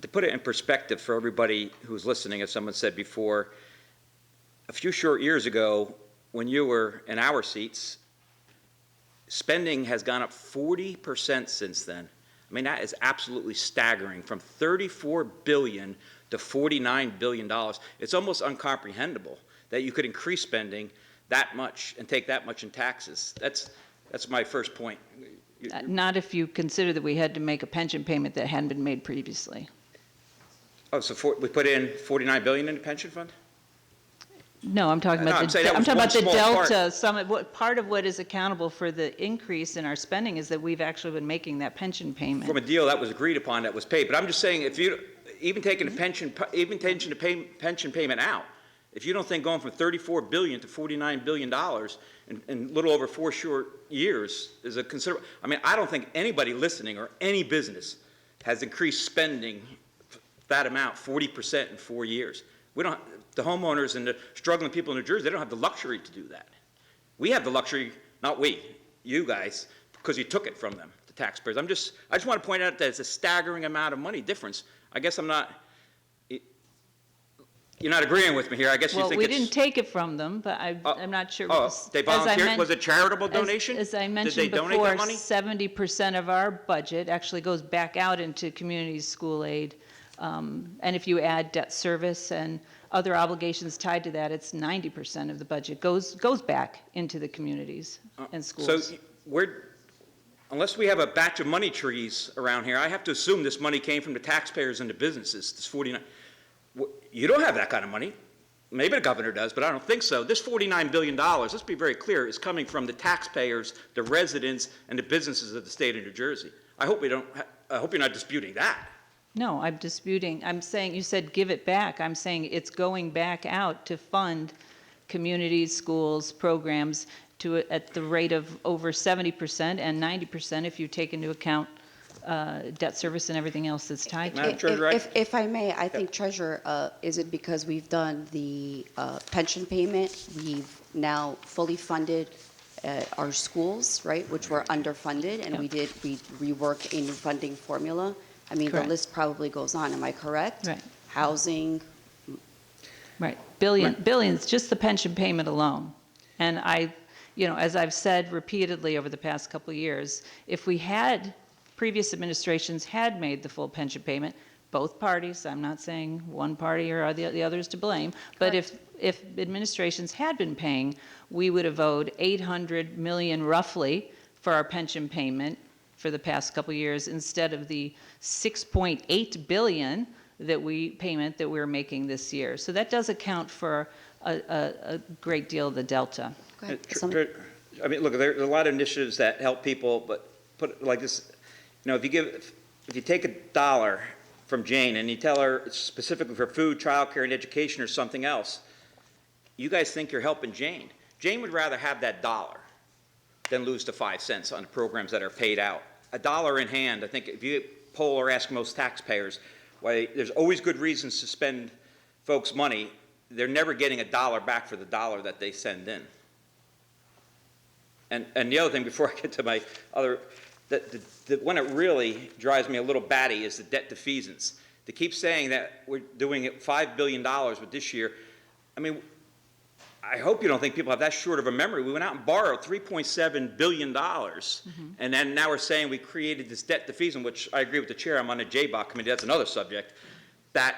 to put it in perspective for everybody who's listening, as someone said before, a few short years ago, when you were in our seats, spending has gone up 40% since then. I mean, that is absolutely staggering, from $34 billion to $49 billion. It's almost incomprehensible that you could increase spending that much and take that much in taxes. That's my first point. Not if you consider that we had to make a pension payment that hadn't been made previously. Oh, so we put in $49 billion in the pension fund? No, I'm talking about the delta. Part of what is accountable for the increase in our spending is that we've actually been making that pension payment. From a deal that was agreed upon that was paid. But I'm just saying, if you even taking the pension payment out, if you don't think going from $34 billion to $49 billion in a little over 4 short years is a considerable. I mean, I don't think anybody listening or any business has increased spending that amount 40% in 4 years. We don't. The homeowners and the struggling people in New Jersey, they don't have the luxury to do that. We have the luxury, not we, you guys, because you took it from them, the taxpayers. I just want to point out that it's a staggering amount of money difference. I guess you're not agreeing with me here. I guess you think we didn't take it from them, but I'm not sure. They volunteered? Was it charitable donation? As I mentioned before, 70% of our budget actually goes back out into community school aid. And if you add debt service and other obligations tied to that, it's 90% of the budget goes back into the communities and schools. So unless we have a batch of money trees around here, I have to assume this money came from the taxpayers and the businesses. This 49. You don't have that kind of money. Maybe the governor does, but I don't think so. This $49 billion, let's be very clear, is coming from the taxpayers, the residents, and the businesses of the state of New Jersey. I hope you're not disputing that. No, I'm disputing. I'm saying, you said give it back. I'm saying it's going back out to fund communities, schools, programs at the rate of over 70% and 90% if you take into account debt service and everything else that's tied to it. If I may, I think, Treasurer, is it because we've done the pension payment, we've now fully funded our schools, right, which were underfunded, and we reworked a new funding formula. I mean, Correct. The list probably goes on. Am I correct? Right. Housing. Right. Billions, just the pension payment alone. And as I've said repeatedly over the past couple of years, if previous administrations had made the full pension payment, both parties, I'm not saying one party or the others to blame, but if administrations had been paying, we would have owed $800 million roughly for our pension payment for the past couple of years instead of the $6.8 billion payment that we're making this year. So that does account for a great deal of the delta. I mean, look, there's a lot of initiatives that help people, but put it like this, if you take $1 from Jane and you tell her it's specifically for food, childcare, and education or something else, you guys think you're helping Jane. Jane would rather have that $1 than lose to 5 cents on the programs that are paid out. $1 in hand, I think if you poll or ask most taxpayers why there's always good reasons to spend folks' money, they're never getting $1 back for the $1 that they send in. And the other thing, before I get to my other, the one that really drives me a little batty is the debt defeasance. To keep saying that we're doing it $5 billion with this year, I mean, I hope you don't think people have that short of a memory. We went out and borrowed $3.7 billion, and then now we're saying we created this debt defeasance, which I agree with the chair. I'm on the JBOC committee. That's another subject. That,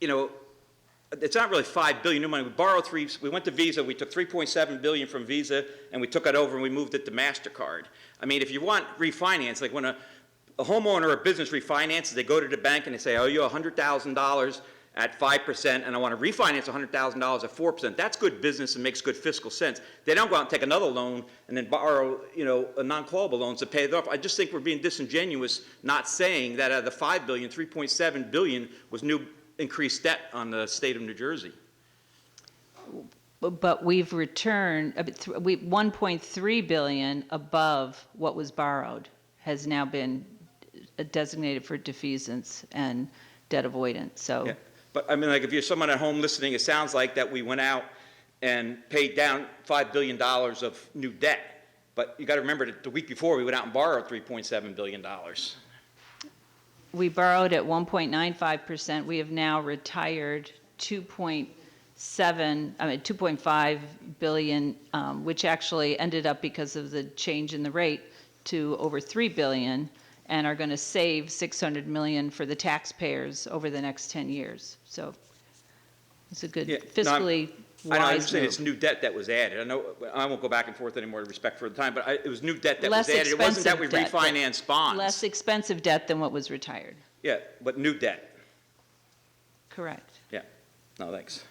it's not really $5 billion new money. We borrowed we went to Visa. We took $3.7 billion from Visa, and we took it over and we moved it to MasterCard. I mean, if you want refinance, like when a homeowner or a business refinances, they go to the bank and they say, "I owe you $100,000 at 5%, and I want to refinance $100,000 at 4%. That's good business and makes good fiscal sense. They don't go out and take another loan and then borrow, a non-callable loans to pay it off. I just think we're being disingenuous not saying that out of the $5 billion, $3.7 billion was new increased debt on the state of New Jersey. But we've returned $1.3 billion above what was borrowed has now been designated for defeasance and debt avoidance. So. Yeah. But I mean, like, if you're someone at home listening, it sounds like that we went out and paid down $5 billion of new debt. But you got to remember that the week before we went out and borrowed $3.7 billion. we borrowed at 1.95%. We have now retired 2.5 billion, which actually ended up, because of the change in the rate, to over 3 billion, and are going to save 600 million for the taxpayers over the next 10 years. So it's a good Yeah, no, fiscally I know, I wise understand it's move. new debt that was added. I know, I won't go back and forth anymore, respect for the time, but it was new debt that Less was added. It wasn't that we expensive debt, refinanced bonds. Less expensive debt than what was retired. Yeah, but new debt. Correct. Yeah. No, thanks.